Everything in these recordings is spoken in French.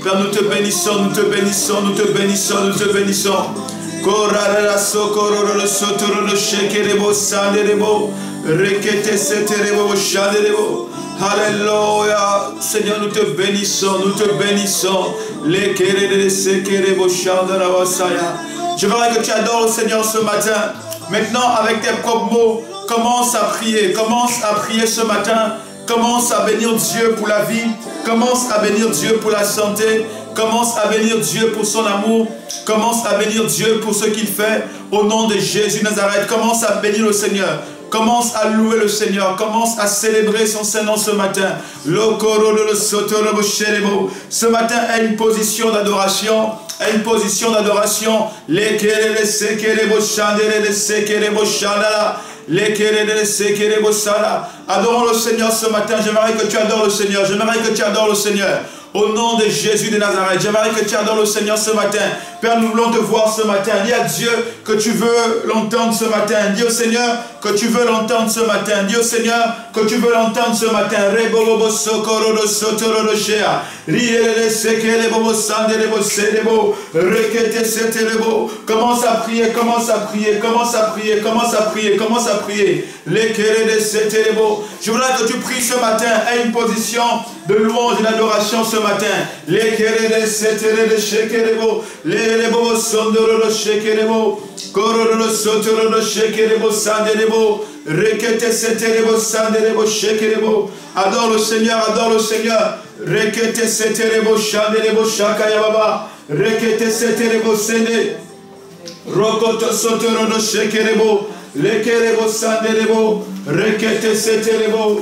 Père, nous te bénissons, nous te bénissons, nous te bénissons, nous te bénissons. Alléluia. Seigneur, nous te bénissons, nous te bénissons. Je voudrais que tu adores le Seigneur ce matin. Maintenant, avec tes propres mots, commence à prier ce matin. Commence à bénir Dieu pour la vie. Commence à bénir Dieu pour la santé. Commence à bénir Dieu pour son amour. Commence à bénir Dieu pour ce qu'il fait. Au nom de Jésus de Nazareth, commence à bénir le Seigneur. Commence à louer le Seigneur. Commence à célébrer son Saint-Nom ce matin. Ce matin est une position d'adoration. Une position d'adoration. Adorons le Seigneur ce matin. J'aimerais que tu adores le Seigneur. J'aimerais que tu adores le Seigneur. Au nom de Jésus de Nazareth, j'aimerais que tu adores le Seigneur ce matin. Père, nous voulons te voir ce matin. Dis à Dieu que tu veux l'entendre ce matin. Dis au Seigneur que tu veux l'entendre ce matin. Dis au Seigneur que tu veux l'entendre ce matin. Commence à prier, commence à prier, commence à prier, commence à prier, commence à prier. Je voudrais que tu pries ce matin à une position de louange et d'adoration ce matin. Adore le Seigneur, adore le Seigneur. Rokoto sotoro no shekerebo, lekerebo sanderebo, rekete seterebo,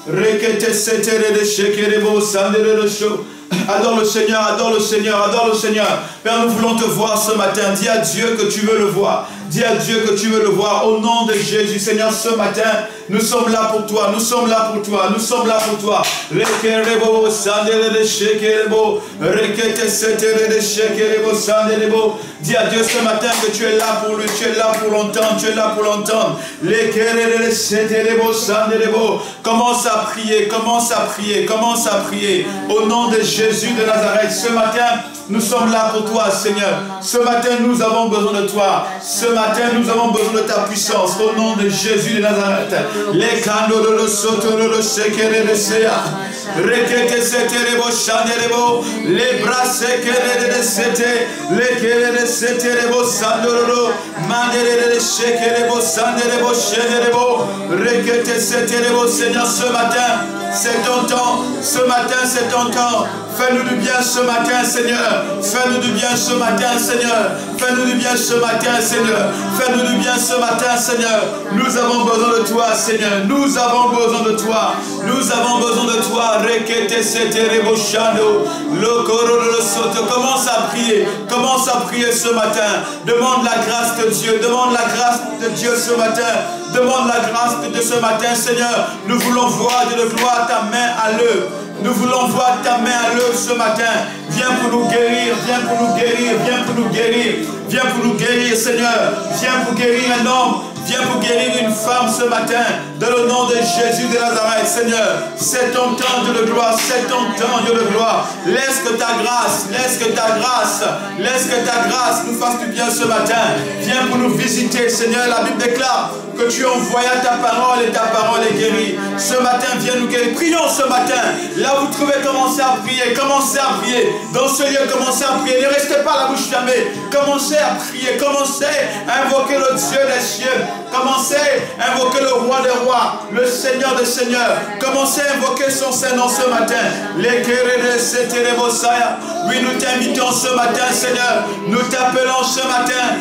rekete setere de shekerebo, sandere de sho. Adore le Seigneur, adore le Seigneur, adore le Seigneur. Père, nous voulons te voir ce matin. Dis à Dieu que tu veux le voir. Dis à Dieu que tu veux le voir. Au nom de Jésus, Seigneur, ce matin, nous sommes là pour toi. Nous sommes là pour toi. Nous sommes là pour toi. Rekerebo, sandere de shekerebo, rekete setere de shekerebo, sanderebo. Dis à Dieu ce matin que tu es là pour lui. Tu es là pour l'entendre. Tu es là pour l'entendre. Rekerebo, seterebo, sanderebo. Commence à prier. Commence à prier. Commence à prier. Au nom de Jésus de Nazareth, ce matin, nous sommes là pour toi, Seigneur. Ce matin, nous avons besoin de toi. Ce matin, nous avons besoin de ta puissance. Au nom de Jésus de Nazareth. Les canaux de l'osotoro, le shekere de sea. Rekete seterebo, chanderebo. Les bras sekere de sete. Les kere de seterebo, sandororo. Mandere de shekerebo, sanderebo, shenderebo. Rekete seterebo, Seigneur, ce matin, c'est ton temps. Ce matin, c'est ton temps. Fais-nous du bien ce matin, Seigneur. Fais-nous du bien ce matin, Seigneur. Fais-nous du bien ce matin, Seigneur. Fais-nous du bien ce matin, Seigneur. Nous avons besoin de toi, Seigneur. Nous avons besoin de toi. Nous avons besoin de toi. Rekete seterebo shando. Lokoro le soto. Commence à prier. Commence à prier ce matin. Demande la grâce de Dieu. Demande la grâce de Dieu ce matin. Demande la grâce de ce matin, Seigneur. Nous voulons voir de gloire ta main à l'œuvre. Nous voulons voir ta main à l'œuvre ce matin. Viens pour nous guérir, viens pour nous guérir, viens pour nous guérir. Viens pour nous guérir, Seigneur. Viens pour guérir un homme. Viens pour guérir une femme ce matin. Dans le nom de Jésus de Nazareth, Seigneur. C'est ton temps, Dieu de gloire. C'est ton temps, Dieu de gloire. Laisse que ta grâce, laisse que ta grâce, laisse que ta grâce nous fasse du bien ce matin. Viens pour nous visiter, Seigneur. La Bible déclare que tu envoyas ta parole et ta parole est guérie. Ce matin, viens nous guérir. Prions ce matin. Là où vous trouvez, commencez à prier. Commencez à prier. Dans ce lieu, commencez à prier. Ne restez pas la bouche fermée. Commencez à prier. Commencez à invoquer le Dieu des cieux. Commencez à invoquer le roi des rois, le Seigneur des seigneurs. Commencez à invoquer son Saint-Nom ce matin. Oui, nous t'invitons ce matin, Seigneur. Nous t'appelons ce matin.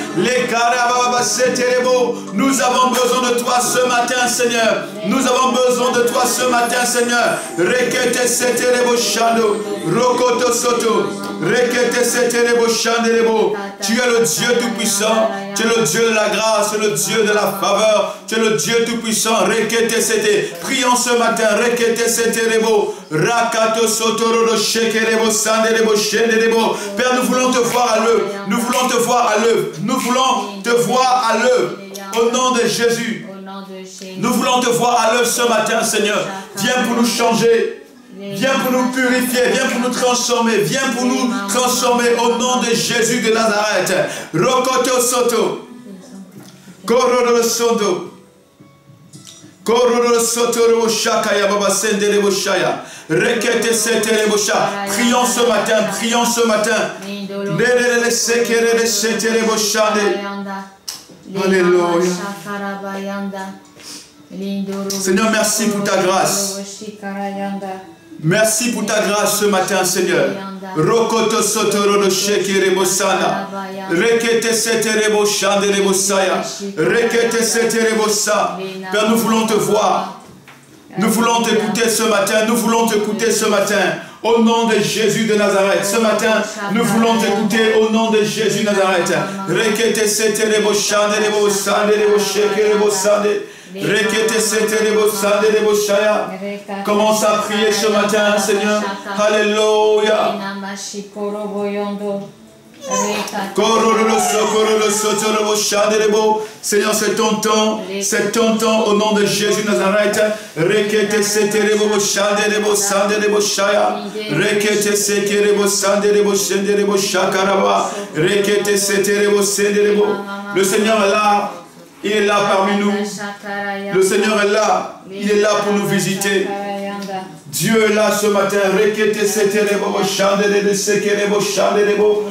Nous avons besoin besoin de toi ce matin, Seigneur. Nous avons besoin de toi ce matin, Seigneur. Rekete seterebo shando. Rokoto soto. Rekete seterebo shanderebo. Tu es le Dieu tout-puissant. Tu es le Dieu de la grâce, tu es le Dieu de la faveur. Tu es le Dieu tout-puissant. Rekete sete. Prions ce matin. Rekete seterebo. Rakato sotoro shekerebo sanderebo shenderebo. Père, nous voulons te voir à l'œuvre. Nous voulons te voir à l'œuvre. Nous voulons te voir à l'œuvre. Au nom de Jésus. Nous voulons te voir à l'œuvre ce matin, Seigneur. Viens pour nous changer. Viens pour nous purifier. Viens pour nous transformer. Viens pour nous transformer au nom de Jésus de Nazareth. Rokoto soto. Kororo soto. Kororo soto rebo shakaya baba sende rebo shaya. Rekete sete rebo sha. Prions ce matin. Prions ce matin. Lele sekere de sete rebo shade. Alléluia. Seigneur, merci pour ta grâce. Merci pour ta grâce ce matin, Seigneur. Rokoto sotoro no shekere bosana. Rekete setere boshande rebosaya. Rekete setere bossa. Père, nous voulons te voir. Nous voulons t'écouter ce matin. Nous voulons t'écouter ce matin. Au nom de Jésus de Nazareth. Ce matin, nous voulons t'écouter au nom de Jésus de Nazareth. Rekete setere boshande rebosande reboshekere bossande. Rekete setere bossande reboshaya. Commence à prier ce matin, Seigneur. Alléluia. Seigneur, c'est ton temps au nom de Jésus de Nazareth. Rekete seterebo shanderebo sanderebo shaya. Rekete seterebo sanderebo shenderebo shakaraba. Rekete seterebo senderebo. Le Seigneur est là. Il est là parmi nous. Le Seigneur est là. Il est là pour nous visiter. Dieu est là ce matin. Rekete seterebo shanderebo sekerebo shanderebo.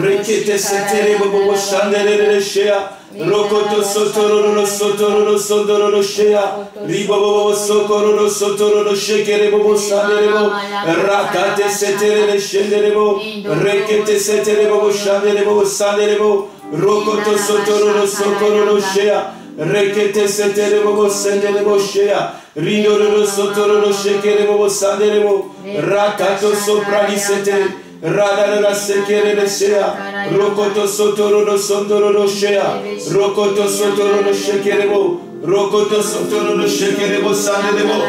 Rekete seterebo shanderebo shea. Rokoto sotoro sotoro sotoro shea. Ribobo sokoro sotoro shekerebo sanderebo. Rakate seterebo shenderebo. Rekete seterebo shanderebo sanderebo. Rokoto sotoro sokoro shea. Rekete seterebo senderebo shea. Ridoro sotoro shekerebo sanderebo. Rakato soprali sete. Radara sekere de shea. Rokoto sotoro no sondoro no shea. Rokoto sotoro no shekerebo. Rokoto sotoro no shekerebo sanderebo.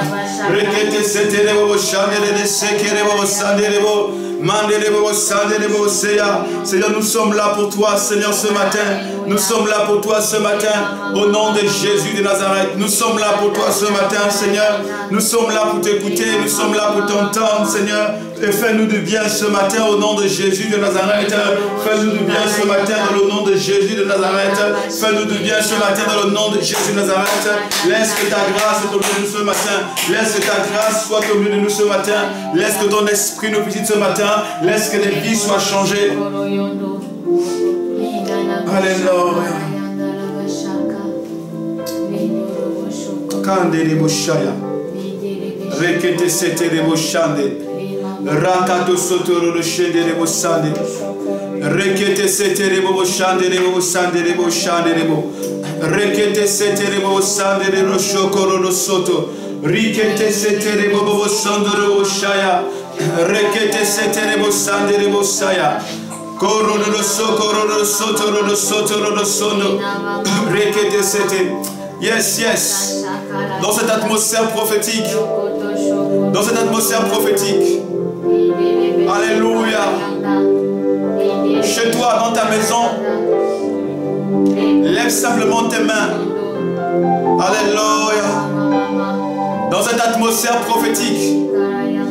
Rekete seterebo shandere de sekerebo sanderebo. Manderebo sanderebo seya. Seigneur, nous sommes là pour toi, Seigneur, ce matin. Nous sommes là pour toi ce matin. Au nom de Jésus de Nazareth. Nous sommes là pour toi ce matin, Seigneur. Nous sommes là pour t'écouter. Nous sommes là pour t'entendre, Seigneur. Et fais-nous du bien ce matin au nom de Jésus de Nazareth. Fais-nous du bien ce matin dans le nom de Jésus de Nazareth. Fais-nous du bien ce matin dans le nom de Jésus de Nazareth. Laisse que ta grâce soit au milieu de nous ce matin. Laisse que ta grâce soit au milieu de nous ce matin. Laisse que ton esprit nous visite ce matin. Laisse que les vies soient changées. Alléluia. Kandere boshaya. Rekete setere boshande. Rakato sotoro no shendere boshande. Rekete setere boshande boshande boshande bo. Rekete setere boshande no shokoro no soto. Rikete setere boshande boshaya. Rekete setere boshande boshaya. Koro no sokoro no sotoro no sotoro no sono. Rekete setere. Yes, yes. Dans cette atmosphère prophétique. Dans cette atmosphère prophétique. Alléluia. Chez toi, dans ta maison, lève simplement tes mains. Alléluia. Dans cette atmosphère prophétique,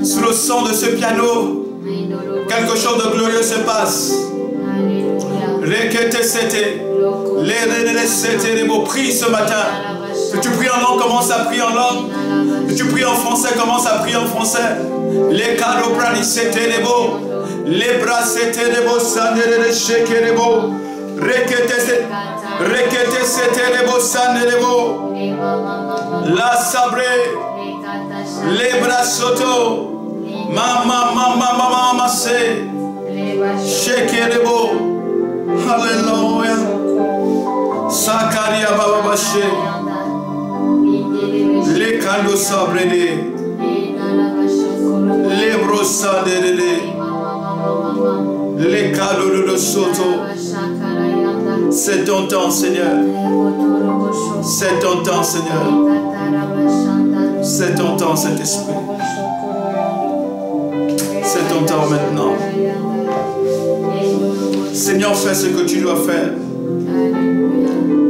sous le son de ce piano, quelque chose de glorieux se passe. Prie ce matin. Si tu pries en langue, commence à prier en langue. Si tu pries en français, commence à prier en français. Les cadeaux prani c'était les beaux. Les bras c'était les beaux. Sandere les chèques les beaux. Rekete c'était les beaux. Sandere les beaux. La sabré. Les bras soto. Mama c'est. Chèque les beaux. Alléluia. Sakaria Baba Bashe. Les cando sabrede. Les brossades. Les cadeaux de soto. C'est ton temps, Seigneur. C'est ton temps, Seigneur. C'est ton temps, Saint-Esprit. C'est ton temps maintenant. Seigneur, fais ce que tu dois faire.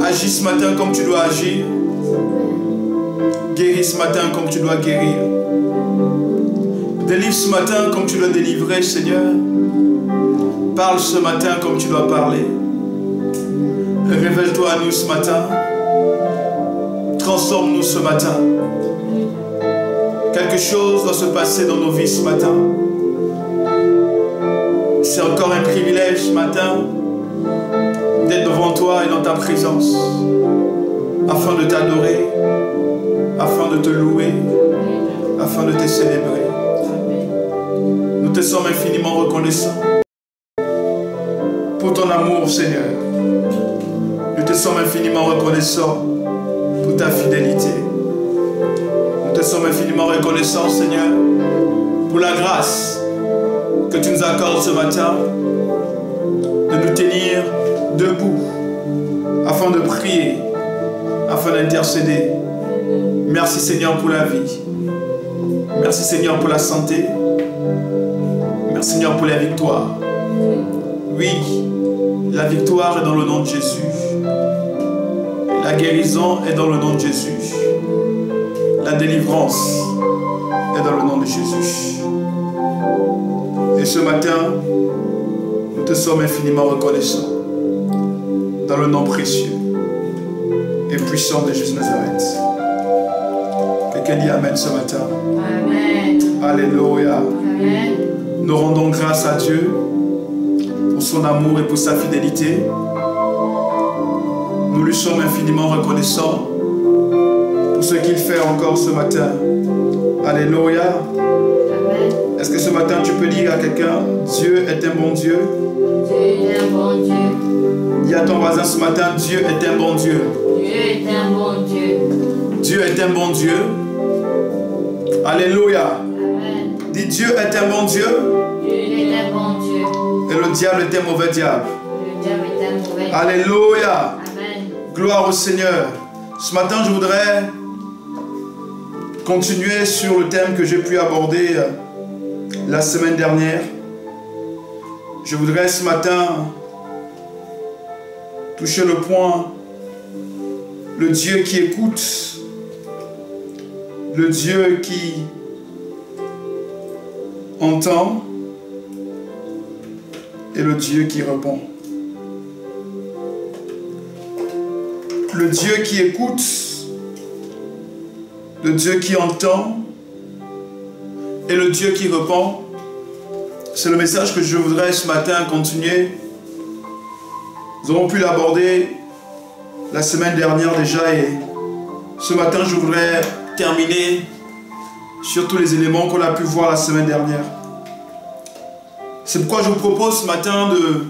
Agis ce matin comme tu dois agir. Guéris ce matin comme tu dois guérir. Délivre ce matin comme tu dois délivrer, Seigneur. Parle ce matin comme tu dois parler. Révèle-toi à nous ce matin. Transforme-nous ce matin. Quelque chose doit se passer dans nos vies ce matin. C'est encore un privilège ce matin d'être devant toi et dans ta présence, afin de t'adorer, afin de te louer, afin de te célébrer. Nous te sommes infiniment reconnaissants pour ton amour, Seigneur. Nous te sommes infiniment reconnaissants pour ta fidélité. Nous te sommes infiniment reconnaissants, Seigneur, pour la grâce que tu nous accordes ce matin de nous tenir debout afin de prier, afin d'intercéder. Merci, Seigneur, pour la vie. Merci, Seigneur, pour la santé. Merci, Seigneur, pour la victoire. Oui, la victoire est dans le nom de Jésus. La guérison est dans le nom de Jésus. La délivrance est dans le nom de Jésus. Et ce matin, nous te sommes infiniment reconnaissants dans le nom précieux et puissant de Jésus de Nazareth. Quelqu'un dit Amen ce matin. Amen. Alléluia. Amen. Nous rendons grâce à Dieu pour son amour et pour sa fidélité. Nous lui sommes infiniment reconnaissants pour ce qu'il fait encore ce matin. Alléluia. Est-ce que ce matin tu peux dire à quelqu'un, Dieu est un bon Dieu? Dieu est un bon Dieu. Dis à ton voisin ce matin, Dieu est un bon Dieu. Dieu est un bon Dieu. Dieu est un bon Dieu. Alléluia. Amen. Dis Dieu est un bon Dieu. Dieu est un bon Dieu. Et le diable est un mauvais diable. Le diable est un mauvais diable. Alléluia. Amen. Gloire au Seigneur. Ce matin, je voudrais continuer sur le thème que j'ai pu aborder la semaine dernière. Je voudrais ce matin toucher le point, le Dieu qui écoute, le Dieu qui entend et le Dieu qui répond. Le Dieu qui écoute, le Dieu qui entend et le Dieu qui répond. C'est le message que je voudrais ce matin continuer. Nous avons pu l'aborder la semaine dernière déjà et ce matin je voudrais terminer sur tous les éléments qu'on a pu voir la semaine dernière. C'est pourquoi je vous propose ce matin de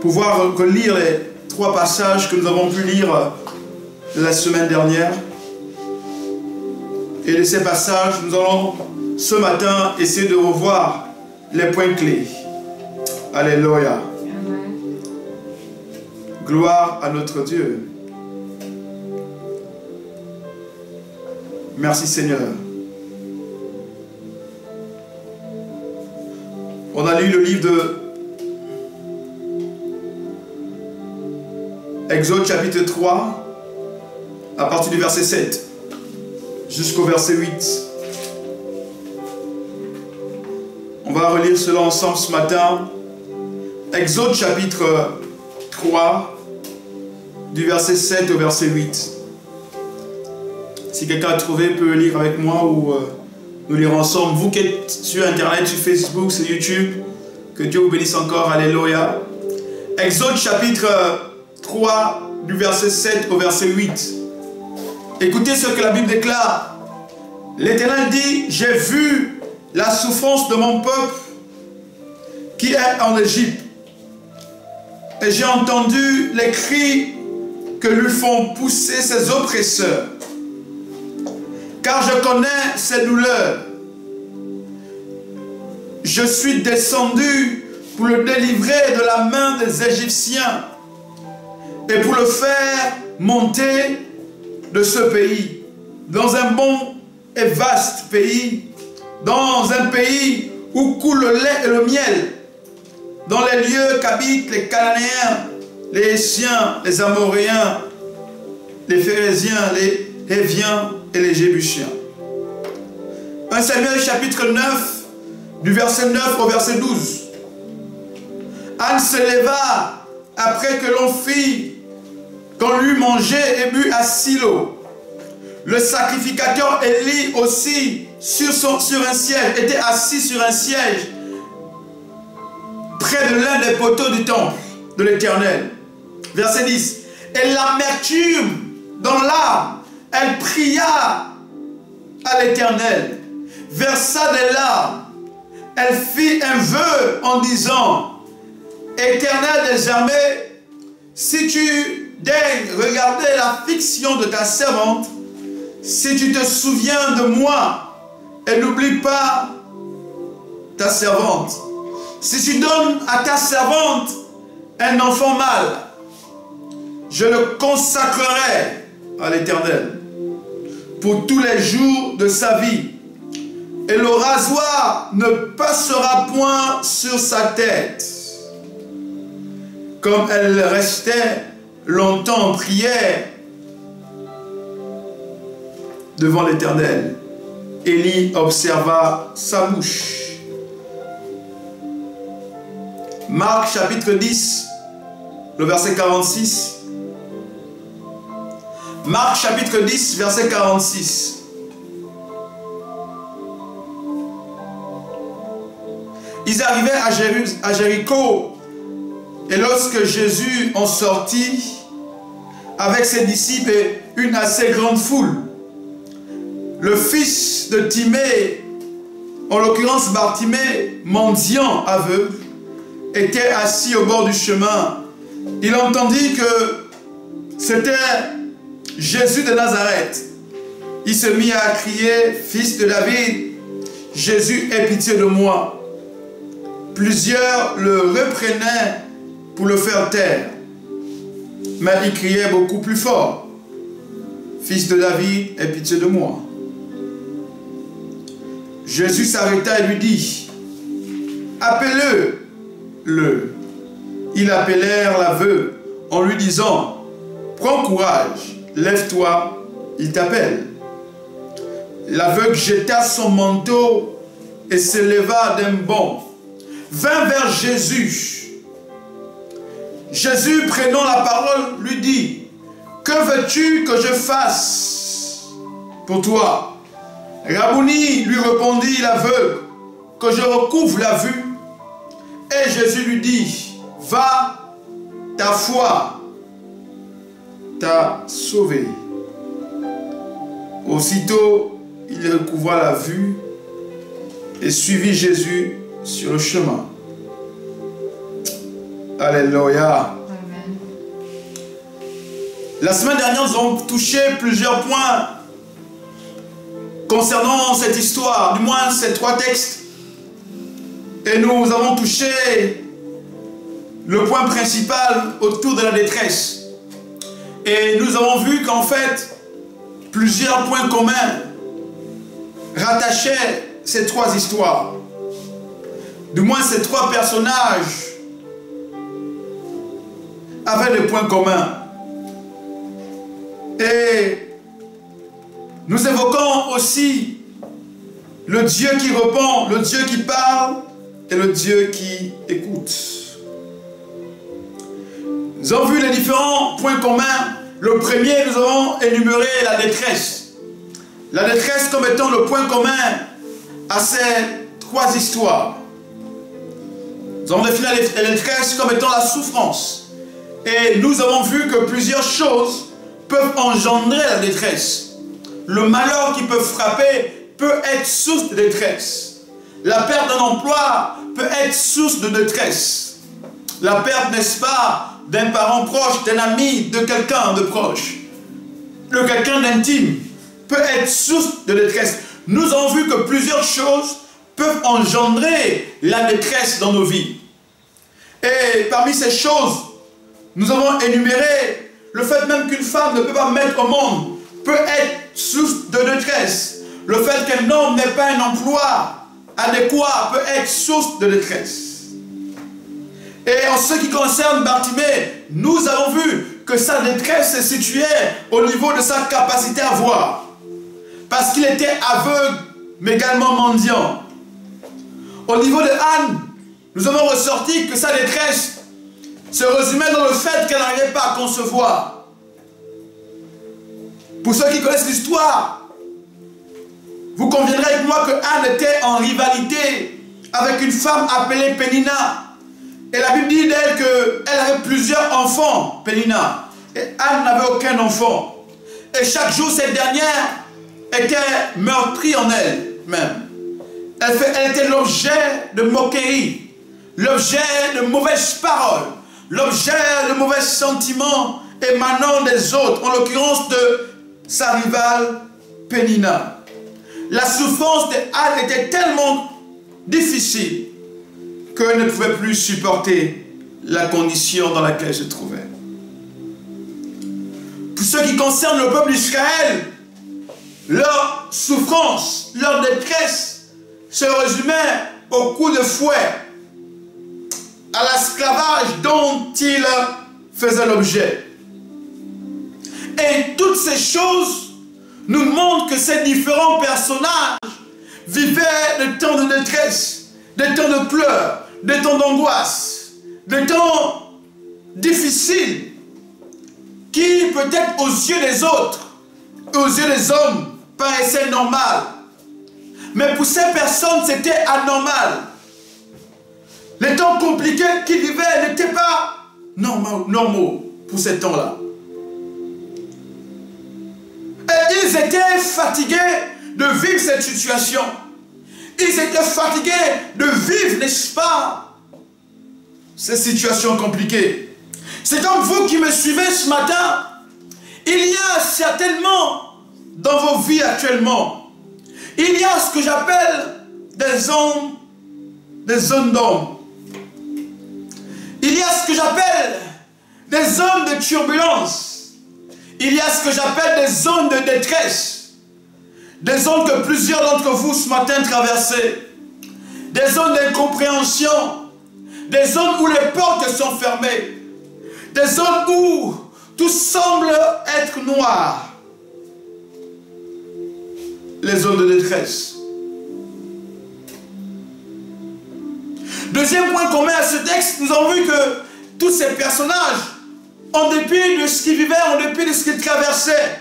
pouvoir relire les 3 passages que nous avons pu lire la semaine dernière. Et de ces passages, nous allons ce matin essayer de revoir les points clés. Alléluia. Gloire à notre Dieu. Merci Seigneur. On a lu le livre de Exode chapitre 3 à partir du verset 7 jusqu'au verset 8. On va relire cela ensemble ce matin. Exode chapitre 3 du verset 7 au verset 8. Si quelqu'un a trouvé, peut lire avec moi ou nous lire ensemble. Vous qui êtes sur Internet, sur Facebook, sur YouTube, que Dieu vous bénisse encore. Alléluia. Exode chapitre 3 du verset 7 au verset 8. Écoutez ce que la Bible déclare. L'Éternel dit, j'ai vu la souffrance de mon peuple qui est en Égypte. Et j'ai entendu les cris que lui font pousser ses oppresseurs. car je connais ses douleurs. Je suis descendu pour le délivrer de la main des Égyptiens et pour le faire monter de ce pays, dans un bon et vaste pays, dans un pays où coule le lait et le miel, dans les lieux qu'habitent les Cananéens, les Hétiens, les Amoréens, les Phérésiens, les Héviens et les Jébusiens. 1 Samuel chapitre 9, du verset 9 au verset 12. Anne se leva après que qu'on lui mangeait et bu à Silo. Le sacrificateur Élie aussi était assis sur un siège près de l'un des poteaux du temple de l'Éternel. Verset 10. Et l'amertume dans l'âme, elle pria à l'Éternel, versa des larmes, elle fit un vœu en disant, Éternel des armées, si tu daignes regarder l'affliction de ta servante, si tu te souviens de moi et n'oublie pas ta servante, si tu donnes à ta servante un enfant mâle, je le consacrerai à l'Éternel pour tous les jours de sa vie, et le rasoir ne passera point sur sa tête. Comme elle restait longtemps en prière devant l'Éternel, Élie observa sa bouche. Marc chapitre 10, le verset 46. Marc chapitre 10, verset 46. Ils arrivaient à Jéricho, et lorsque Jésus en sortit avec ses disciples et une assez grande foule, le fils de Timée, en l'occurrence Bartimée, mendiant aveugle, était assis au bord du chemin. Il entendit que c'était Jésus de Nazareth. Il se mit à crier, « Fils de David, Jésus, aie pitié de moi. » Plusieurs le reprenaient pour le faire taire, mais il criait beaucoup plus fort, « Fils de David, aie pitié de moi. » Jésus s'arrêta et lui dit, « Appelez-le. » Ils appelèrent l'aveugle en lui disant, « Prends courage, lève-toi, il t'appelle. » L'aveugle jeta son manteau et se leva d'un bond, vint vers Jésus. Jésus, prenant la parole, lui dit, « Que veux-tu que je fasse pour toi ?» Rabouni, lui répondit l'aveugle, « Que je recouvre la vue. » Et Jésus lui dit, « Va, ta foi t'a sauvé. » Aussitôt, il recouvra la vue et suivit Jésus sur le chemin. Alléluia. Amen. La semaine dernière, nous avons touché plusieurs points concernant cette histoire, du moins ces trois textes. Et nous avons touché le point principal autour de la détresse. Et nous avons vu qu'en fait, plusieurs points communs rattachaient ces trois histoires. Du moins, ces trois personnages avaient des points communs. Et nous évoquons aussi le Dieu qui répond, le Dieu qui parle et le Dieu qui écoute. Nous avons vu les différents points communs. Le premier, nous avons énuméré la détresse. La détresse comme étant le point commun à ces trois histoires. Nous avons défini la détresse comme étant la souffrance. Et nous avons vu que plusieurs choses peuvent engendrer la détresse. Le malheur qui peut frapper peut être source de détresse. La perte d'un emploi peut être source de détresse. La perte, n'est-ce pas, d'un parent proche, d'un ami, de quelqu'un de proche, de quelqu'un d'intime, peut être source de détresse. Nous avons vu que plusieurs choses peuvent engendrer la détresse dans nos vies. Et parmi ces choses, nous avons énuméré le fait même qu'une femme ne peut pas mettre au monde peut être source de détresse. Le fait qu'un homme n'ait pas un emploi adéquat peut être source de détresse. Et en ce qui concerne Bartimée, nous avons vu que sa détresse se situait au niveau de sa capacité à voir. Parce qu'il était aveugle, mais également mendiant. Au niveau de Anne, nous avons ressorti que sa détresse se résumait dans le fait qu'elle n'arrivait pas à concevoir. Pour ceux qui connaissent l'histoire, vous conviendrez avec moi que Anne était en rivalité avec une femme appelée Pénina. Et la Bible dit d'elle qu'elle avait plusieurs enfants, Pénina. Et Anne n'avait aucun enfant. Et chaque jour, cette dernière était meurtrie en elle-même. Elle était l'objet de moquerie, l'objet de mauvaises paroles, l'objet de mauvais sentiments émanant des autres, en l'occurrence de sa rivale Pénina. La souffrance d'Anne était tellement difficile qu'elle ne pouvait plus supporter la condition dans laquelle elle se trouvait. Pour ce qui concerne le peuple d'Israël, leur souffrance, leur détresse se résumait au coup de fouet, à l'esclavage dont ils faisaient l'objet. Et toutes ces choses nous montrent que ces différents personnages vivaient des temps de détresse, des temps de pleurs, des temps d'angoisse, des temps difficiles qui peut-être aux yeux des autres, aux yeux des hommes, paraissaient normales. Mais pour ces personnes, c'était anormal. Les temps compliqués qu'ils vivaient n'étaient pas normaux pour ces temps-là. Et ils étaient fatigués de vivre cette situation. Ils étaient fatigués de vivre, n'est-ce pas, ces situations compliquées. C'est comme vous qui me suivez ce matin. Il y a certainement dans vos vies actuellement, il y a ce que j'appelle des zones d'ombre. Il y a ce que j'appelle des zones de turbulence. Il y a ce que j'appelle des zones de détresse. Des zones que plusieurs d'entre vous ce matin traversez. Des zones d'incompréhension. Des zones où les portes sont fermées. Des zones où tout semble être noir. Les zones de détresse. Deuxième point commun à ce texte, nous avons vu que tous ces personnages, en dépit de ce qu'ils vivaient, en dépit de ce qu'ils traversaient,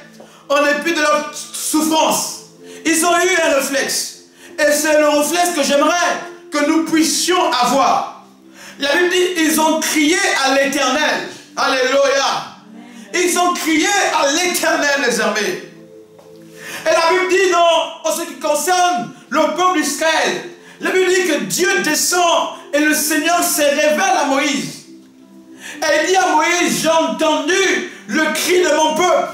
en dépit de leur souffrance, ils ont eu un réflexe. Et c'est le réflexe que j'aimerais que nous puissions avoir. La Bible dit, ils ont crié à l'Éternel. Alléluia. Ils ont crié à l'Éternel, les armées. Et la Bible dit, en ce qui concerne le peuple d'Israël, la Bible dit que Dieu descend et le Seigneur se révèle à Moïse. Et il dit à Moïse, j'ai entendu le cri de mon peuple.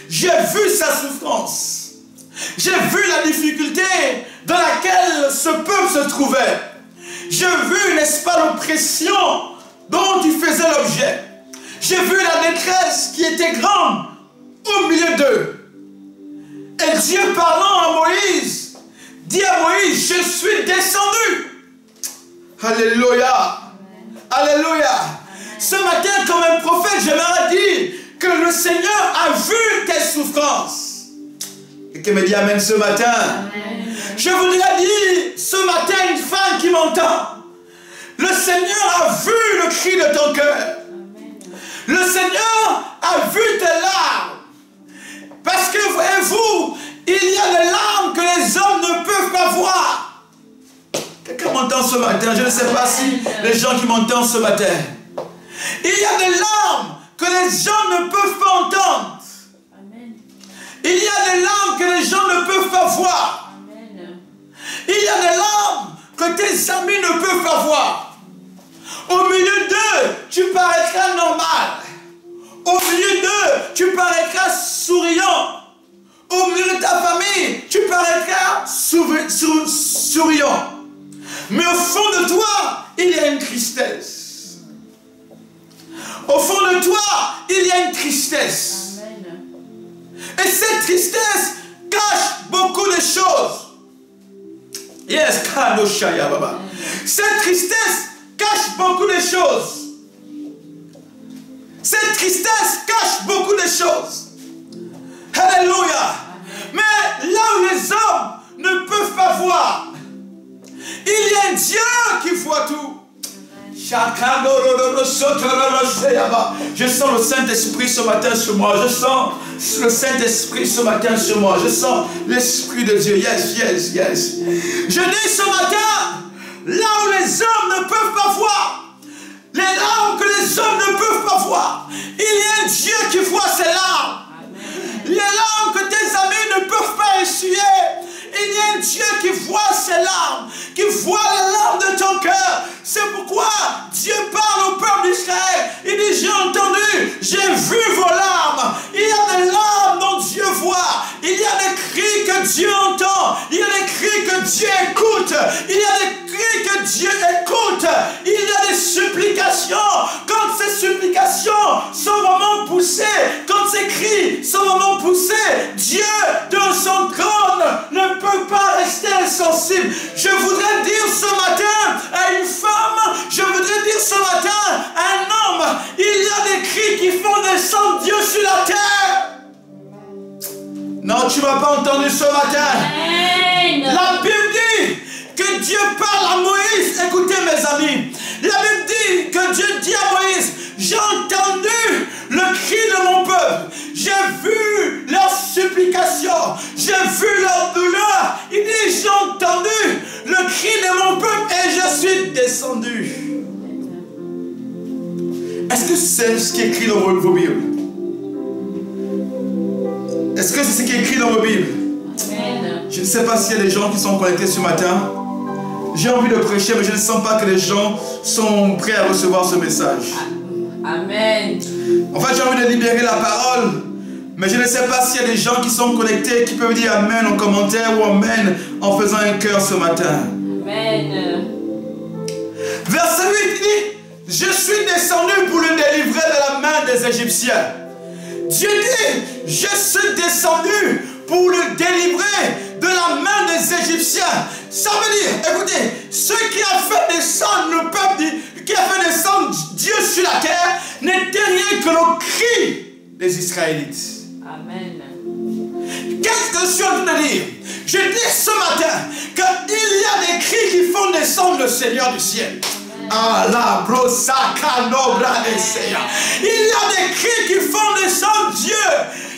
J'ai vu sa souffrance. J'ai vu la difficulté dans laquelle ce peuple se trouvait. J'ai vu, n'est-ce pas, l'oppression dont il faisait l'objet. J'ai vu la détresse qui était grande au milieu d'eux. Et Dieu parlant à Moïse, dit à Moïse, je suis descendu. Alléluia. Alléluia. Ce matin, comme un prophète, j'aimerais dire que le Seigneur a vu tes souffrances. Et qui me dit amen ce matin. Amen. Je voudrais dire ce matin, une femme qui m'entend, le Seigneur a vu le cri de ton cœur. Le Seigneur a vu tes larmes. Parce que, voyez-vous, il y a des larmes que les hommes ne peuvent pas voir. Quelqu'un m'entend ce matin? Je ne sais pas si les gens qui m'entendent ce matin. Il y a des larmes que les gens ne peuvent pas entendre. Il y a des larmes que les gens ne peuvent pas voir. Il y a des larmes que tes amis ne peuvent pas voir. Au milieu d'eux, tu paraîtras normal. Au milieu d'eux, tu paraîtras souriant. Au milieu de ta famille, tu paraîtras souriant. Mais au fond de toi, il y a une tristesse. Au fond de toi, il y a une tristesse. Amen. Et cette tristesse cache beaucoup de choses. Yes, Kanoshaya Baba. Cette tristesse cache beaucoup de choses. Cette tristesse cache beaucoup de choses. Alléluia. Mais là où les hommes ne peuvent pas voir, il y a un Dieu qui voit tout. Je sens le Saint-Esprit ce matin sur moi. Je sens le Saint-Esprit ce matin sur moi. Je sens l'Esprit de Dieu. Yes, yes, yes. Je dis ce matin, là où les hommes ne peuvent pas voir, les larmes que les hommes ne peuvent pas voir, il y a un Dieu qui voit ces larmes. Les larmes que tes amis ne peuvent pas essuyer, il y a un Dieu qui voit ces larmes, qui voit les larmes de ton cœur. C'est pourquoi Dieu parle au peuple d'Israël. Il dit, j'ai entendu, j'ai vu vos larmes. Il y a des larmes dont Dieu voit. Il y a des cris que Dieu entend. Il y a des cris que Dieu écoute. Il y a des cris que Dieu écoute. Il y a des supplications. Quand ces supplications sont vraiment poussées, quand ces cris sont vraiment poussés, Dieu, dans son trône, ne peut pas rester insensible. Je voudrais dire ce matin à une femme, je voudrais dire ce matin à un homme, il y a des cris qui font descendre Dieu sur la terre. Non, tu ne m'as pas entendu ce matin. La Bible dit que Dieu parle à Moïse. Écoutez mes amis, la Bible dit que Dieu dit à Moïse, j'ai entendu le cri de mon peuple, j'ai vu leurs supplications, j'ai vu leur douleur. Il dit, j'ai entendu le cri de mon peuple et je suis descendu. Est-ce que c'est ce qui est écrit dans vos Bibles? Est-ce que c'est ce qui est écrit dans vos Bibles? Amen. Je ne sais pas s'il y a des gens qui sont connectés ce matin. J'ai envie de prêcher, mais je ne sens pas que les gens sont prêts à recevoir ce message. Amen. En fait, j'ai envie de libérer la parole, mais je ne sais pas s'il y a des gens qui sont connectés, qui peuvent dire Amen en commentaire ou Amen en faisant un cœur ce matin. Amen. Verset 8 dit, je suis descendu pour le délivrer de la main des Égyptiens. Dieu dit, je suis descendu pour le délivrer de la main des Égyptiens. Ça veut dire, écoutez, ce qui a fait descendre le peuple, qui a fait descendre Dieu sur la terre, n'était rien que le cri des Israélites. Amen. Qu'est-ce que je suis en train de dire? Je dis ce matin qu'il y a des cris qui font descendre le Seigneur du ciel. Ah la brosaka nobra eseya. Il y a des cris qui font descendre Dieu.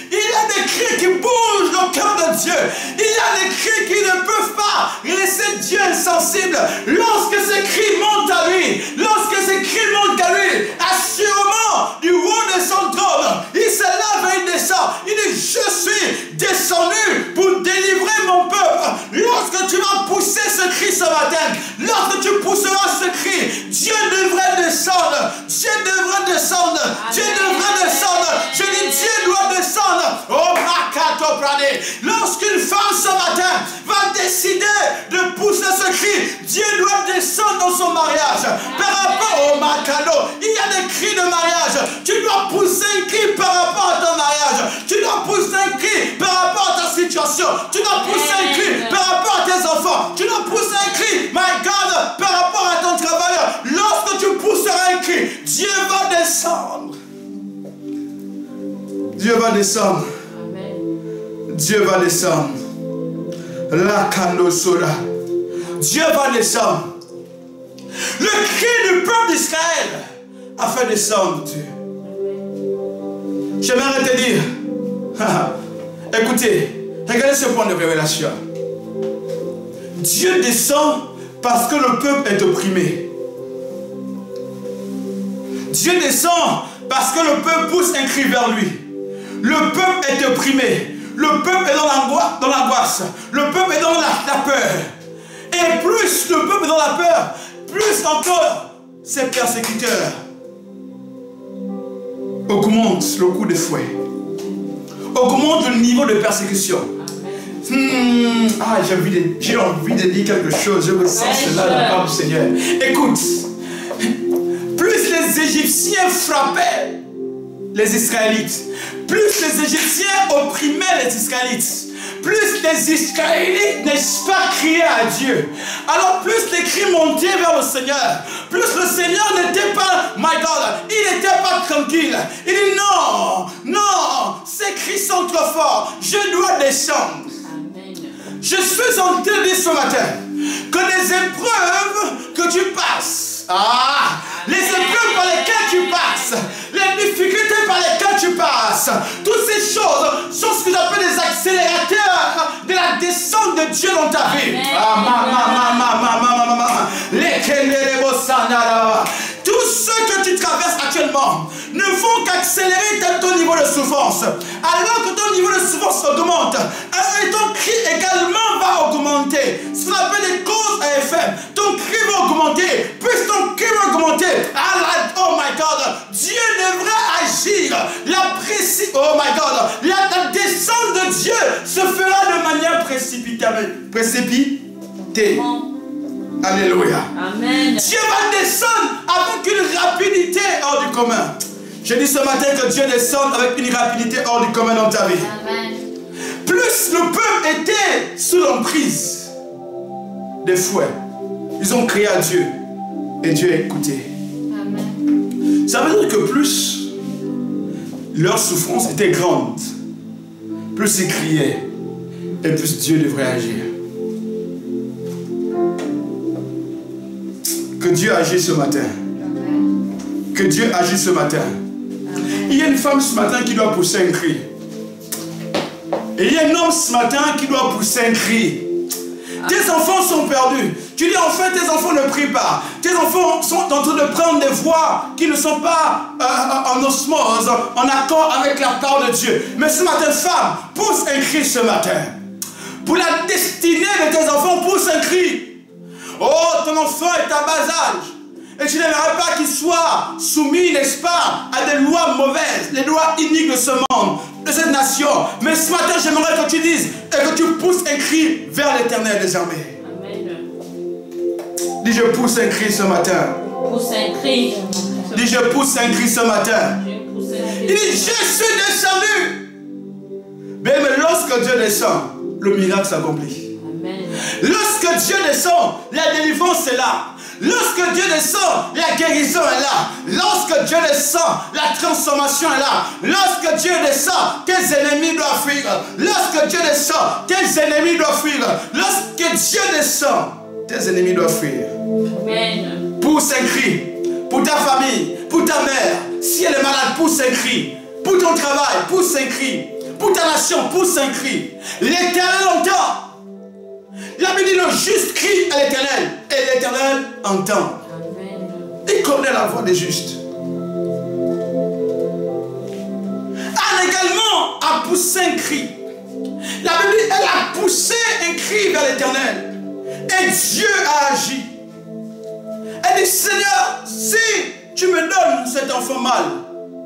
Il y a des cris qui bougent le cœur de Dieu. Il y a des cris qui ne peuvent pas laisser Dieu insensible. Lorsque ces cris montent à lui, lorsque ces cris montent à lui, assurément du haut de son trône, il se lève et il descend. Il dit, je suis descendu pour délivrer mon peuple. Lorsque tu vas pousser ce cri ce matin, lorsque tu pousseras ce cri, Dieu devrait descendre. Dieu devrait descendre. Dieu devrait descendre. Je dis, Dieu doit descendre. Oh, Makato Prade. Lorsqu'une femme ce matin va décider de pousser ce cri, Dieu doit descendre dans son mariage. Par rapport au Makado, il y a des cris de mariage. Tu dois pousser un cri par rapport à ton mariage. Tu dois pousser un cri par rapport à ta situation. Tu dois pousser un cri par rapport à tes enfants. Tu dois pousser un cri, my God, par rapport à ton travailleur. Lorsque tu pousseras un cri, Dieu va descendre. Dieu va descendre. Amen. Dieu va descendre. La Kandosora. Dieu va descendre. Le cri du peuple d'Israël a fait descendre Dieu. J'aimerais te dire, écoutez, regardez ce point de révélation. Dieu descend parce que le peuple est opprimé. Dieu descend parce que le peuple pousse un cri vers lui. Le peuple est opprimé. Le peuple est dans l'angoisse. Le peuple est dans la peur. Et plus le peuple est dans la peur, plus encore ses persécuteurs augmentent le coup de fouet. augmente le niveau de persécution. J'ai envie de dire quelque chose. Je ressens cela de la part du Seigneur. Écoute, plus les Égyptiens frappaient les Israélites, plus les Égyptiens opprimaient les Israélites, plus les Israélites, n'est-ce pas, criaient à Dieu. Alors plus les cris montaient vers le Seigneur, plus le Seigneur n'était pas, my God, il n'était pas tranquille. Il dit non, non, ces cris sont trop forts, je dois descendre. Je suis en train de dire ce matin que les épreuves que tu passes, les épreuves par lesquelles tu passes, les difficultés par lesquelles tu passes, toutes ces choses sont ce que j'appelle des accélérateurs de la descente de Dieu dans ta vie. Tout ce que tu traverses actuellement ne font qu'accélérer ton niveau de souffrance. Alors que ton niveau de souffrance augmente, et ton cri également va augmenter. Ce qu'on appelle les causes à effet. Ton cri va augmenter. Plus ton cri va augmenter, oh my God, Dieu devrait agir. Oh my God, la descente de Dieu se fera de manière précipitée. Alléluia. Amen. Dieu va descendre avec une rapidité hors du commun. Je dis ce matin que Dieu descend avec une rapidité hors du commun dans ta vie. Amen. Plus le peuple était sous l'emprise des fouets, ils ont crié à Dieu et Dieu a écouté. Amen. Ça veut dire que plus leur souffrance était grande, plus ils criaient et plus Dieu devrait agir. Que Dieu agisse ce matin. Amen. Que Dieu agisse ce matin. Amen. Il y a une femme ce matin qui doit pousser un cri. Et il y a un homme ce matin qui doit pousser un cri. Tes enfants sont perdus. Tu dis en fait tes enfants ne prient pas. Tes enfants sont en train de prendre des voies qui ne sont pas en osmose, en accord avec la parole de Dieu. Mais ce matin, femme, pousse un cri ce matin. Pour la destinée de tes enfants, pousse un cri. Oh, ton enfant est à bas âge. Et tu n'aimerais pas qu'il soit soumis, n'est-ce pas, à des lois mauvaises, les lois iniques de ce monde, de cette nation. Mais ce matin, j'aimerais que tu dises et que tu pousses un cri vers l'Éternel des armées. Amen. Dis, je pousse un cri ce matin. Pousse un cri. Dis, je pousse un cri ce matin. Je pousse un Il cri. dit, je suis descendu. Mais lorsque Dieu descend, le miracle s'accomplit. Amen. Lorsque Dieu descend, la délivrance est là. Lorsque Dieu descend, la guérison est là. Lorsque Dieu descend, la transformation est là. Lorsque Dieu descend, tes ennemis doivent fuir. Lorsque Dieu descend, tes ennemis doivent fuir. Lorsque Dieu descend, tes ennemis doivent fuir. Amen. Pousse un cri pour ta famille, pour ta mère. Si elle est malade, pousse un cri. Pour ton travail, pousse un cri. Pour ta nation, pousse un cri. L'Éternel entend. La Bible dit le juste crie à l'Éternel et l'Éternel entend. Amen. Il connaît la voix des justes. Anne également a poussé un cri. La Bible dit elle a poussé un cri vers l'Éternel et Dieu a agi. Elle dit Seigneur, si tu me donnes cet enfant mâle,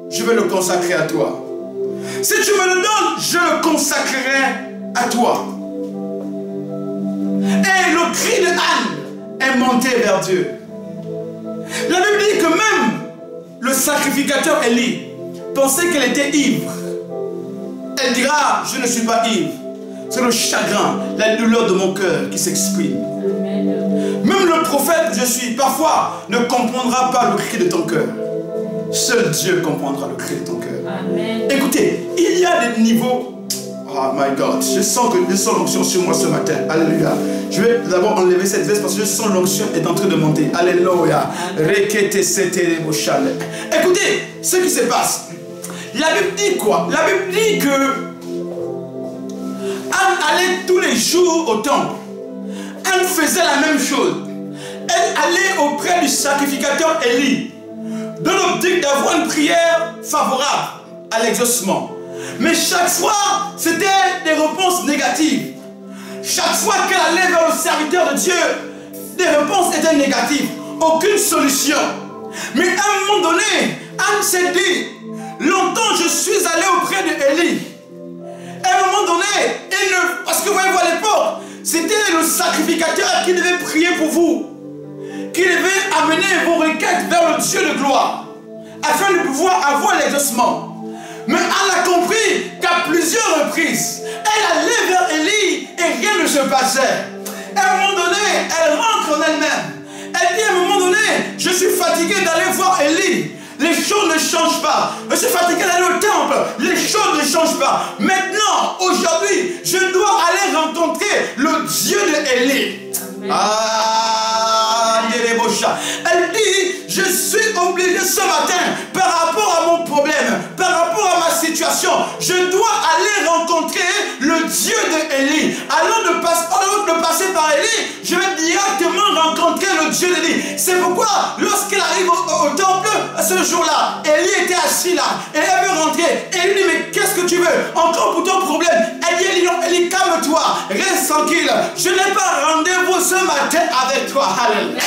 je vais le consacrer à toi. Si tu me le donnes, je le consacrerai à toi. Et le cri de Anne est monté vers Dieu. La Bible dit que même le sacrificateur Élie pensait qu'elle était ivre. Elle dira, je ne suis pas ivre. C'est le chagrin, la douleur de mon cœur qui s'exprime. Amen. Même le prophète que je suis, parfois, ne comprendra pas le cri de ton cœur. Seul Dieu comprendra le cri de ton cœur. Amen. Écoutez, il y a des niveaux. Oh my God, je sens l'onction sur moi ce matin. Alléluia. Je vais d'abord enlever cette veste parce que je sens l'onction est en train de monter. Alléluia. Écoutez, ce qui se passe. La Bible dit quoi? La Bible dit que Anne allait tous les jours au temple. Anne faisait la même chose. Elle allait auprès du sacrificateur Élie dans l'optique d'avoir une prière favorable à l'exaucement. Mais chaque fois, c'était des réponses négatives. Chaque fois qu'elle allait vers le serviteur de Dieu, des réponses étaient négatives. Aucune solution. Mais à un moment donné, Anne s'est dit, longtemps je suis allé auprès d'Élie. un moment donné, parce que voyez-vous à l'époque, c'était le sacrificateur qui devait prier pour vous, qui devait amener vos requêtes vers le Dieu de gloire, afin de pouvoir avoir l'exaucement. Mais elle a compris qu'à plusieurs reprises, elle allait vers Élie et rien ne se passait. À un moment donné, elle rentre en elle-même. Elle dit à un moment donné, je suis fatigué d'aller voir Élie. Les choses ne changent pas. Je suis fatigué d'aller au temple. Les choses ne changent pas. Maintenant, aujourd'hui, je dois aller rencontrer le Dieu de Élie. Elle dit, je suis obligé ce matin, par rapport à mon problème, par rapport à ma situation, je dois aller rencontrer le Dieu de Élie. Alors de passer par Élie, je vais directement rencontrer le Dieu d'Élie. C'est pourquoi, lorsqu'elle arrive au temple, ce jour-là, Élie était assis là, et elle veut rentrer. Et elle lui dit, mais qu'est-ce que tu veux? Encore pour ton problème? Elle dit, Élie, non, Élie, calme-toi, reste tranquille. Je n'ai pas rendez-vous ce matin avec toi. Alléluia.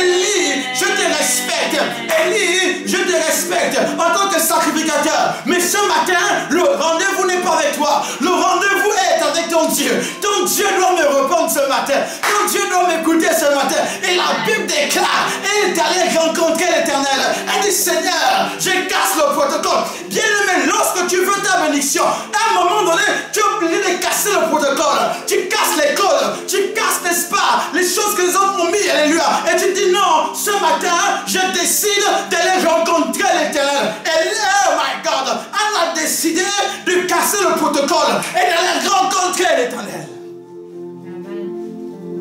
Élie, je te respecte. Élie, je te respecte en tant que sacrificateur. Mais ce matin, le rendez-vous n'est pas avec toi. Le rendez-vous est avec ton Dieu. Ton Dieu doit me répondre ce matin. Ton Dieu doit m'écouter ce matin. Et la Bible déclare, elle est allée rencontrer l'Éternel. Elle dit, Seigneur, je casse le protocole. Bien aimé, lorsque tu veux ta bénédiction, à un moment donné, tu es obligé de casser le protocole. Tu casses les codes. Tu casses, n'est-ce pas, les choses que les autres ont mis. Alléluia. Et tu dis, non, ce matin, je décide d'aller rencontrer l'Éternel. Et oh my God, elle a décidé de casser le protocole et d'aller rencontrer l'Éternel.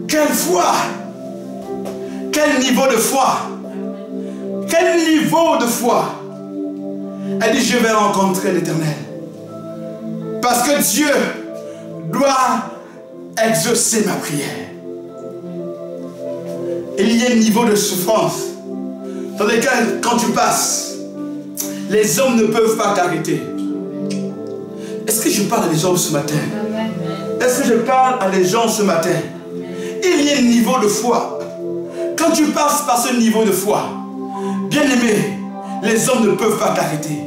Quelle foi! Quel niveau de foi! Quel niveau de foi! Elle dit, je vais rencontrer l'Éternel. Parce que Dieu doit exaucer ma prière. Il y a un niveau de souffrance dans lequel, quand tu passes, les hommes ne peuvent pas t'arrêter. Est-ce que je parle à des hommes ce matin? Est-ce que je parle à des gens ce matin? Il y a un niveau de foi. Quand tu passes par ce niveau de foi, bien aimé, les hommes ne peuvent pas t'arrêter.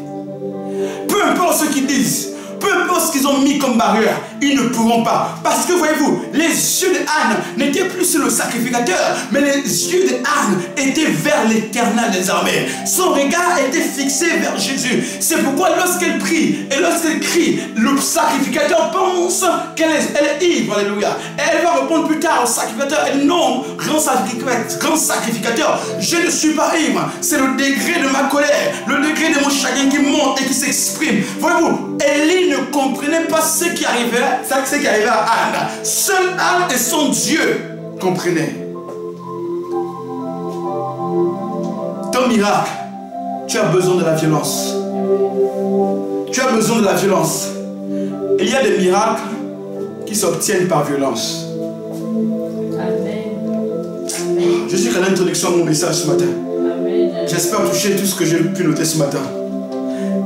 Peu importe ce qu'ils disent, peu importe ce qu'ils ont mis comme barrière, ils ne pourront pas. Parce que voyez-vous, les yeux de Anne n'étaient plus sur le sacrificateur, mais les yeux de Anne étaient vers l'Éternel des armées. Son regard était fixé vers Jésus. C'est pourquoi lorsqu'elle prie et lorsqu'elle crie, le sacrificateur pense qu'elle est ivre. Alléluia. Et elle va répondre plus tard au sacrificateur. Elle dit, non, grand sacrificateur, je ne suis pas ivre. C'est le degré de ma colère, le degré de mon chagrin qui monte et qui s'exprime. Voyez-vous, Élie ne comprenait pas ce qui arrivait à Anne. Seul Anne et son Dieu comprenaient. Ton miracle, tu as besoin de la violence. Tu as besoin de la violence. Il y a des miracles qui s'obtiennent par violence. Amen. Je suis à l'introduction de mon message ce matin. J'espère toucher tout ce que j'ai pu noter ce matin.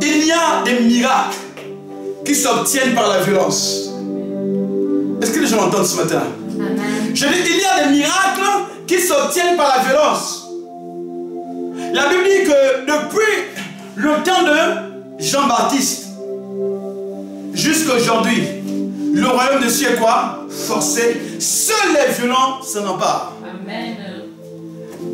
Il y a des miracles qui s'obtiennent par la violence. Est-ce que les gens entendent ce matin? Amen. Je dis, il y a des miracles qui s'obtiennent par la violence. La Bible dit que depuis le temps de Jean-Baptiste jusqu'à aujourd'hui, le royaume de Dieu est quoi? Forcé. Seuls les violents s'en emparent. Amen.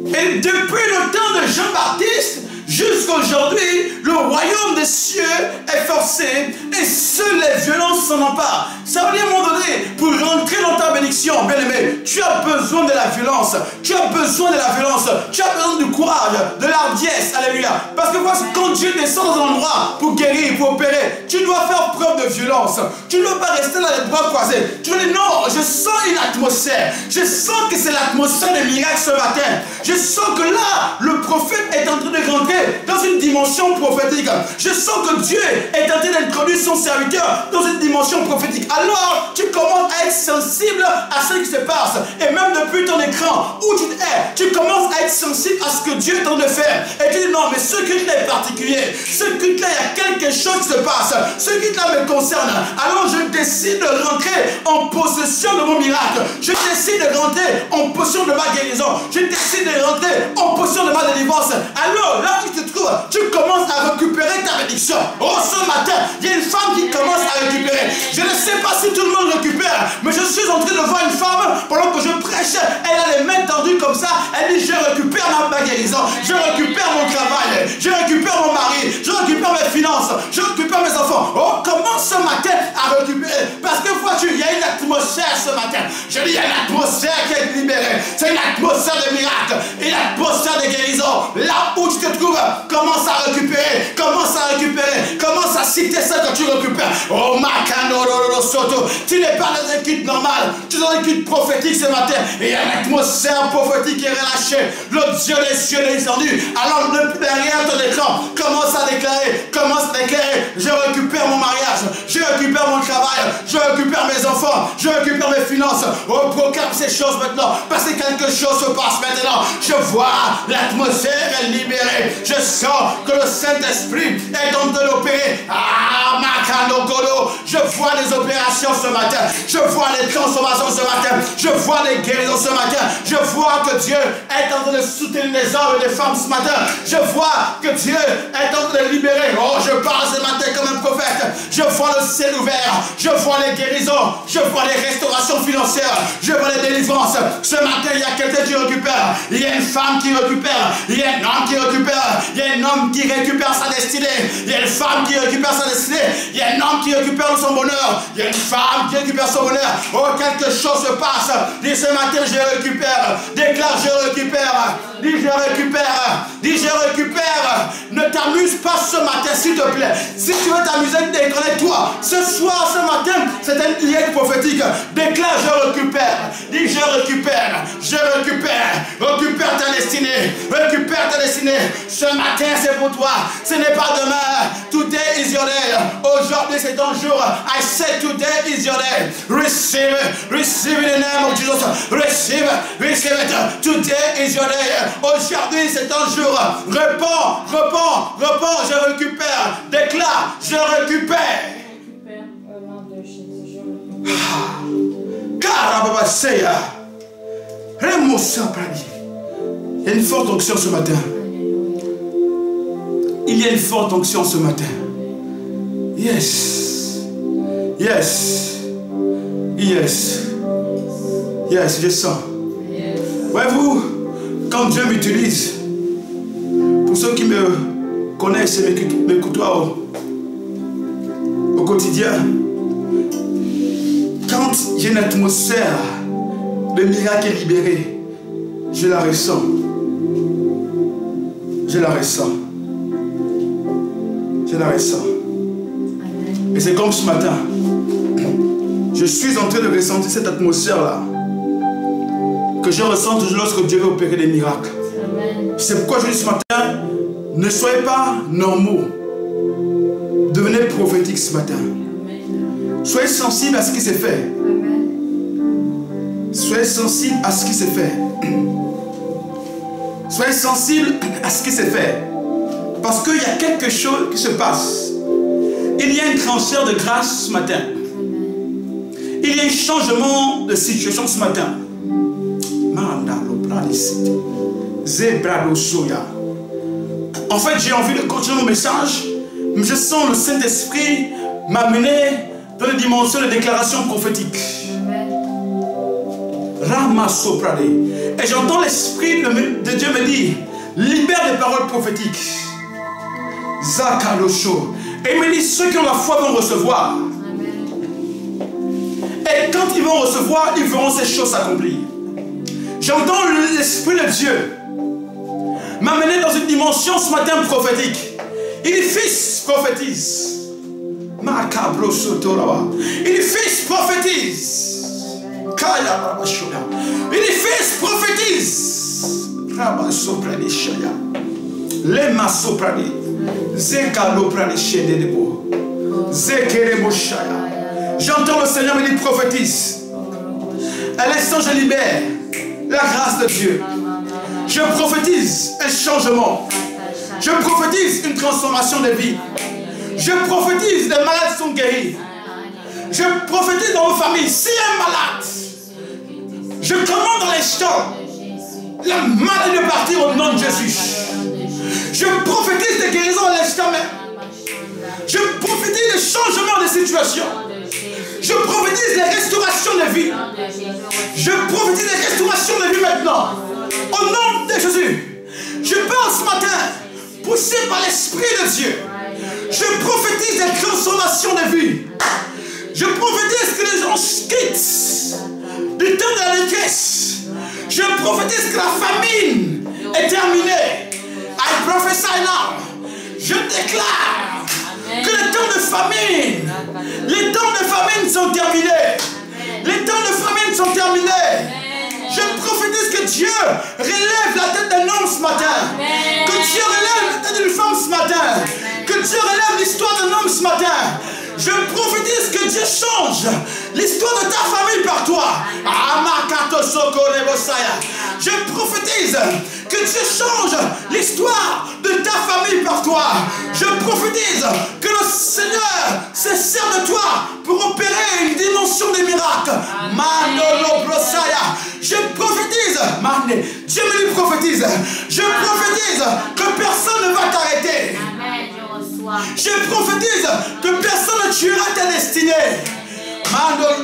Et depuis le temps de Jean-Baptiste jusqu'à aujourd'hui, le royaume des cieux est forcé et seuls les violents s'en emparent. Ça veut dire à un moment donné, pour rentrer dans ta bénédiction, bien aimé, tu as besoin de la violence. Tu as besoin de la violence. Tu as besoin du courage, de l'ardiesse. Alléluia. Parce que voici, quand Dieu descend dans un endroit pour guérir, pour opérer, tu dois faire preuve de violence. Tu ne dois pas rester dans les bras croisés. Tu dois dire non, je sens une atmosphère. Je sens que c'est l'atmosphère des miracles ce matin. Je sens que là, le prophète est en train de rentrer dans une dimension prophétique. Je sens que Dieu est en train d'introduire son serviteur dans une dimension prophétique. Alors, tu commences à être sensible à ce qui se passe. Et même depuis ton écran, où tu es, tu commences à être sensible à ce que Dieu est en train de faire. Et tu dis non, mais ce culte-là est particulier. Ce culte-là, il y a quelque chose qui se passe. Ce culte-là me concerne. Alors, je décide de rentrer en possession de mon miracle. Je décide de rentrer en en position de ma guérison. Je décide de rentrer en position de ma délivrance. Alors, là où tu te trouves, tu commences à récupérer ta bénédiction. Oh, ce matin, il y a une femme qui commence à récupérer. Je ne sais pas si tout le monde récupère, mais je suis en train de voir une femme, pendant que je prêche, elle a les mains tendues comme ça. Elle dit, je récupère ma guérison, je récupère mon travail, je récupère mon mari, je récupère mes finances, je récupère mes enfants. Oh, commence ce matin à récupérer. Parce que vois-tu, il y a une atmosphère ce matin. Je dis, il y a une atmosphère qui est libérée. C'est une atmosphère de miracles, une atmosphère de guérison. Là où tu te trouves, commence à récupérer, commence à récupérer, commence à citer ça que tu récupères. Oh, Makano Soto, tu n'es pas dans un culte normal, tu es dans un culte prophétique ce matin. Et il y a une atmosphère prophétique qui est relâchée. Le Dieu des cieux est descendu. Alors, derrière ton écran, commence à déclarer, je récupère mon mariage, je récupère mon travail, je récupère mes enfants, je récupère mes finances. Oh, proclame ces choses maintenant, parce que quelque chose se passe maintenant. Je vois l'atmosphère est libérée. Je sens que le Saint-Esprit est en train d'opérer. Ah, Makano Golo, je vois les opérations ce matin, je vois les transformations ce matin, je vois les guérisons ce matin, je vois que Dieu est en train de soutenir les hommes et les femmes ce matin, je vois que Dieu est en train de libérer. Oh, je parle ce matin comme un prophète, je vois le ciel ouvert, je vois les guérisons, je vois les restaurations financières, je vois les délivrances. Ce matin, il y a quelqu'un qui récupère, il y a une femme qui récupère, il y a un homme qui récupère, il y a un homme qui récupère sa destinée, il y a une femme qui récupère sa destinée, il y a un homme qui récupère son bonheur, il y a une femme qui récupère son bonheur. Oh, quelque chose se passe. Dis ce matin, je récupère. Déclare, je récupère. Dis, je récupère. Dis, je récupère. Ne t'amuse pas ce matin, s'il te plaît. Si tu veux t'amuser, déconnecte-toi. Ce soir, ce matin, c'est un lien prophétique. Déclare, je récupère. Dis, je récupère. Je récupère. Récupère ta destinée. Récupère ta destinée. Ce matin, c'est pour toi. Ce n'est pas demain. Today is your day. Aujourd'hui, c'est ton jour. I said today is your day. Receive it. Receive it in the name of Jesus. Receive it. Receive it. Today is your day. Aujourd'hui, c'est ton jour. Réponds, réponds, réponds. Je récupère. Déclare, je récupère. Au nom de Jésus, je récupère. Karababaseya. Remosabrani. Il y a une forte onction ce matin. Il y a une forte onction ce matin. Yes. Yes. Yes. Yes, je sens. Voyez-vous, quand Dieu m'utilise, pour ceux qui me connaissent et me côtoient au quotidien, quand il y a une atmosphère de miracle libéré, je la ressens. Je la ressens. Je la ressens. Et c'est comme ce matin. Je suis en train de ressentir cette atmosphère-là que je ressens toujours lorsque Dieu veut opérer des miracles. C'est pourquoi je dis ce matin, ne soyez pas normaux. Devenez prophétique ce matin. Soyez sensible à ce qui s'est fait. Soyez sensible à ce qui s'est fait. Soyez sensible à ce qui s'est fait. Parce qu'il y a quelque chose qui se passe. Il y a un transfert de grâce ce matin. Il y a un changement de situation ce matin. En fait, j'ai envie de continuer mon message, mais je sens le Saint-Esprit m'amener dans les dimensions de déclaration prophétique. Et j'entends l'Esprit de Dieu me dire, libère des paroles prophétiques. Zakalosho. Et il me dit, ceux qui ont la foi vont recevoir. Et quand ils vont recevoir, ils verront ces choses s'accomplir. J'entends l'Esprit de Dieu m'amener dans une dimension ce matin prophétique. Il dit, fils, prophétise. Il dit, fils, prophétise. Il dit, fils, prophétise. Les masoprani. J'entends le Seigneur me dire, prophétise. À l'instant, je libère la grâce de Dieu. Je prophétise un changement. Je prophétise une transformation de vie. Je prophétise des malades sont guéris. Je prophétise dans vos familles. Si un malade Je commande dans l'instant la maladie de partir au nom de Jésus. Je prophétise des guérisons à l'instant même. Je prophétise des changements de situation. Je prophétise les restaurations de vie. Je prophétise les restaurations de vie maintenant. Au nom de Jésus. Je parle ce matin, poussé par l'Esprit de Dieu. Je prophétise des transformations de vie. Je prophétise que les gens quittent du temps de la détresse. Je prophétise que la famine est terminée. I prophesy now. Je déclare que les temps de famine sont terminés. Les temps de famine sont terminés. Je prophétise que Dieu relève la tête d'un homme ce matin. Que Dieu relève la tête d'une femme ce matin. Que Dieu relève l'histoire d'un homme ce matin. Je prophétise que Dieu change l'histoire de ta famille par toi. Je prophétise que Dieu change l'histoire de ta famille par toi. Je prophétise que le Seigneur se sert de toi pour opérer une dimension des miracles. Je prophétise, Dieu me dit prophétise. Je prophétise que personne ne va t'arrêter. Je prophétise que personne ne tuera ta destinée.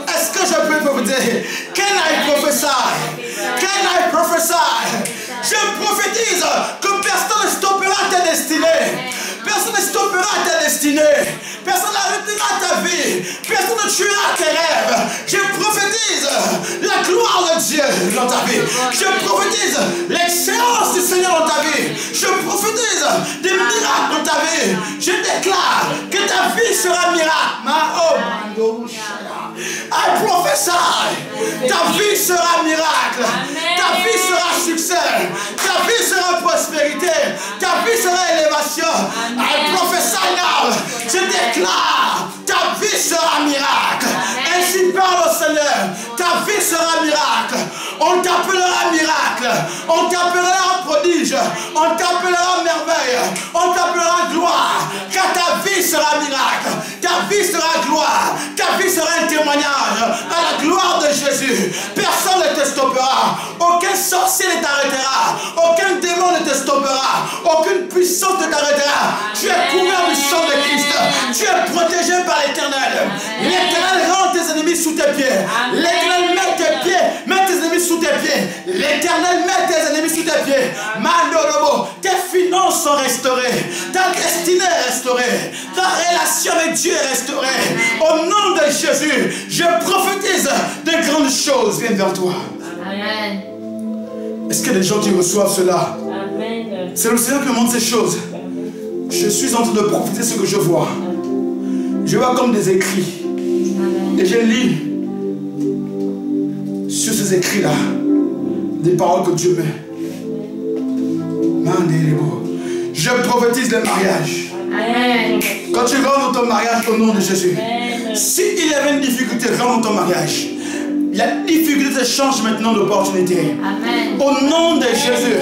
Est-ce que je peux prophétiser? Can I prophesy? Can I prophesy? Je prophétise que personne ne stoppera ta destinée. Personne ne stoppera ta destinée. Personne n'arrêtera ta vie. Personne ne tuera tes rêves. Je prophétise la gloire de Dieu dans ta vie. Je prophétise l'excellence du Seigneur dans ta vie. Je prophétise des miracles dans ta vie. Je déclare que ta vie sera miracle. I prophesy. Ta vie sera miracle. Ta vie sera succès. Ta vie sera prospérité. Ta vie sera élévation. I prophesy now. Je déclare, ta vie sera miracle. Ainsi parle au Seigneur. Ta vie sera miracle. On t'appellera miracle. On t'appellera prodige. On t'appellera merveille. On t'appellera gloire. Car ta vie sera miracle. Ta vie sera gloire. Ta vie sera un témoignage à la gloire de Jésus. Personne ne te stoppera. Aucun sorcier ne t'arrêtera. Aucun démon ne te stoppera. Aucune puissance ne t'arrêtera. Tu es couvert du sang de Christ. Tu es protégé par l'Éternel. L'Éternel rend tes ennemis sous tes pieds. L'Éternel met tes ennemis sous tes pieds. L'Éternel met tes ennemis sous tes pieds. Mandorobo, tes finances sont restaurées. Ta destinée est restaurée. Ta relation avec Dieu est restaurée. Au nom de Jésus, je prophétise de grandes choses viennent vers toi. Amen. Est-ce que les gens qui reçoivent cela? Amen. C'est le Seigneur qui me montre ces choses. Je suis en train de prophétiser ce que je vois. Je vois comme des écrits. Et je lis sur ces écrits-là des paroles que Dieu met. Je prophétise le mariage. Amen. Quand tu rentres dans ton mariage au nom de Jésus, s'il y avait une difficulté, rentre dans ton mariage. La difficulté change maintenant d'opportunité. Amen. Au nom de Jésus.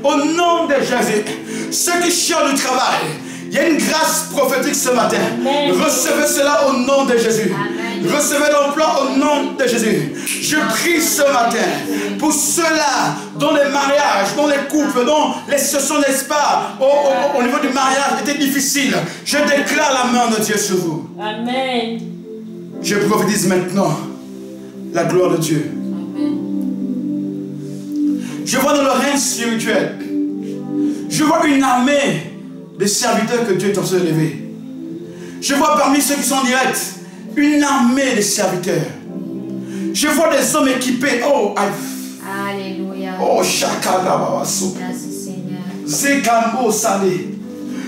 Au nom de Jésus. Ceux qui cherchent du travail, il y a une grâce prophétique ce matin. Amen. Recevez cela au nom de Jésus. Amen. Recevez l'emploi au nom de Jésus. Je prie ce matin pour ceux-là dont les mariages, dont les couples, dont les sessions d'espoir au niveau du mariage étaient difficiles. Je déclare la main de Dieu sur vous. Amen. Je prophétise maintenant la gloire de Dieu. Amen. Je vois dans le règne spirituel, je vois une armée de serviteurs que Dieu est en train de lever. Je vois parmi ceux qui sont directs, une armée de serviteurs. Je vois des hommes équipés. Oh, Alléluia. oh, Shakadabawaso. Merci Seigneur. Zekambo Salé.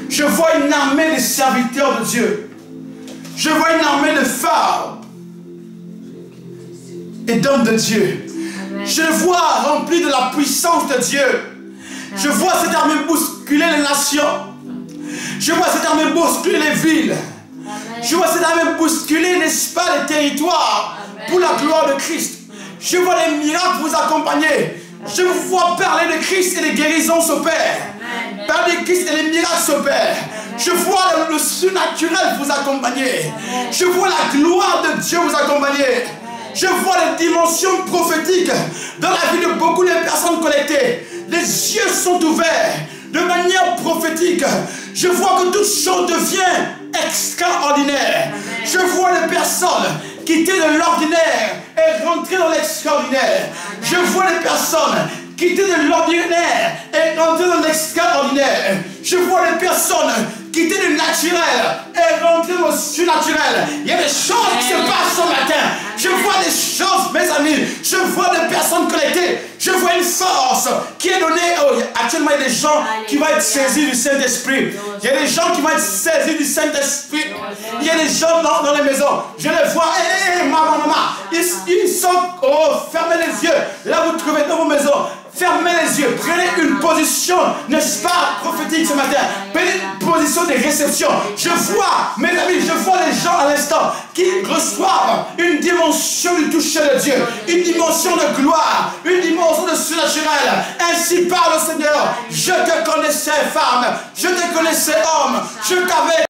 Je vois une armée de serviteurs de Dieu. Je vois une armée de femmes et d'hommes de Dieu. Amen. Je vois rempli de la puissance de Dieu. Je vois cette armée bousculer les nations. Je vois cette armée bousculer les villes. Amen. Je vois cette armée bousculer, n'est-ce pas, les territoires. Amen. Pour la gloire de Christ. Je vois les miracles vous accompagner. Je vous vois parler de Christ et les guérisons s'opèrent. Parler de Christ et les miracles s'opèrent. Je vois le surnaturel vous accompagner. Je vois la gloire de Dieu vous accompagner. Je vois les dimensions prophétiques dans la vie de beaucoup de personnes connectées. Les yeux sont ouverts de manière prophétique. Je vois que toute chose devient extraordinaire. Je vois les personnes quitter de l'ordinaire et rentrer dans l'extraordinaire. Je vois les personnes quitter de l'ordinaire et rentrer dans l'extraordinaire. Je vois les personnes quitter le naturel et rentrer dans le surnaturel. Il y a des choses qui se passent ce matin. Je vois des choses, mes amis. Je vois des personnes connectées. Je vois une force qui est donnée. Actuellement, il y a des gens qui vont être saisis du Saint-Esprit. Il y a des gens qui vont être saisis du Saint-Esprit. Il y a des gens dans les maisons. Je les vois. Maman. Ils sont. Fermez les yeux. Là, vous trouvez dans vos maisons. Fermez les yeux, prenez une position, n'est-ce pas, prophétique ce matin. Prenez une position de réception. Je vois, mes amis, je vois les gens à l'instant qui reçoivent une dimension du toucher de Dieu, une dimension de gloire, une dimension de surnaturel. Ainsi parle le Seigneur. Je te connaissais femme, je te connaissais homme, je t'avais